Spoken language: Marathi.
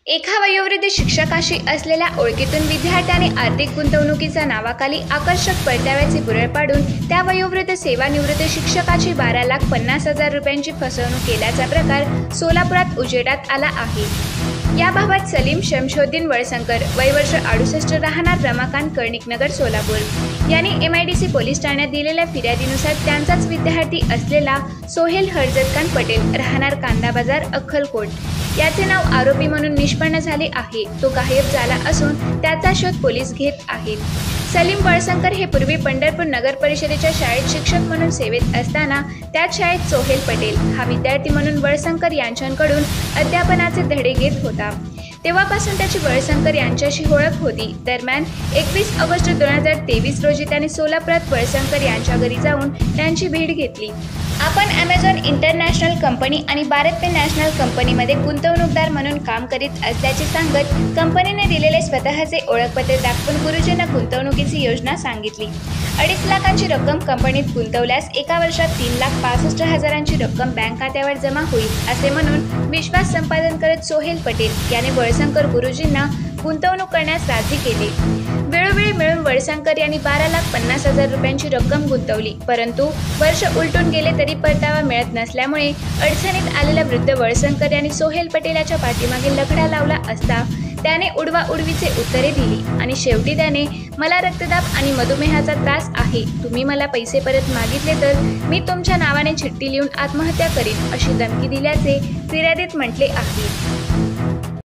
एका वयोवृद्ध शिक्षकाशी असलेल्या ओळखीतून विद्यार्थ्याने आर्थिक गुंतवणुकीच्या नावाखाली आकर्षक परताव्याचे बुरळ पाडून त्या वयोवृद्ध सेवानिवृत्त शिक्षकाची 12,50,000 रुपयांची फसवणूक केल्याचा प्रकार सोलापुरात उजेडात आला आहे। याबाबत सलीम शमशोद्दीन वळसंकर वय वर्ष 68 राहणार रमाकांत कर्णिकनगर सोलापूर यांनी MIDC पोलीस ठाण्यात दिलेल्या फिर्यादीनुसार त्यांचाच विद्यार्थी असलेला सोहेल हरजतखान पटेल राहणार कांदा बाजार अक्कलकोट याचे नाव आरोपी म्हणून निष्पन्न झाले आहे। तो गायब झाला असून त्याचा शोध पोलीस घेत आहेत। सलीम वळसंकर हे पूर्वी पंढरपूर नगर परिषदेच्या शाळेत शिक्षक म्हणून सेवेत असताना त्याच शाळेत सोहेल पटेल हा विद्यार्थी म्हणून वळसंकर यांच्याकडून अध्यापनाचे धडे घेत होता। तेव्हापासून त्याची वळसंकर यांच्याशी ओळख होती। दरम्यान 21 ऑगस्ट 2023 रोजी त्याने सोलापुरात वळसंकर यांच्या घरी जाऊन त्यांची भेट घेतली। आपण Amazon इंटरनॅशनल कंपनी आणि भारत पे नॅशनल कंपनीमध्ये गुंतवणूकदार म्हणून काम करीत असल्याचे सांगत कंपनीने दिलेले स्वतःचे ओळखपत्र दाखवून गुरुजींना गुंतवणुकीची योजना सांगितली। 2.5 लाखांची रक्कम कंपनीत गुंतवल्यास एका वर्षात 3,65,000ची रक्कम बँक खात्यावर जमा होईल असे म्हणून विश्वास संपादन करत सोहेल पटेल याने वळसंकर गुरुजींना गुंतवणूक करण्यास राजी केले। वेळोवेळी मिळून वळसंकर यांनी 12,50,000 रुपयांची रक्कम गुंतवली, परंतु वर्ष उलटून गेले तरी परतावा मिळत नसल्यामुळे अडचणीत आलेल्या वृद्ध वळसंकर यांनी सोहेल पटेल याच्या पाठीमागे लकडा लावला असता त्याने उडवाउडवीचे उत्तरे दिली आणि शेवटी त्याने मला रक्तदाब आणि मधुमेहाचा त्रास आहे, तुम्ही मला पैसे परत मागितले तर मी तुमच्या नावाने चिठ्ठी लिहून आत्महत्या करीन अशी धमकी दिल्याचे फिर्यादीत म्हटले आहे।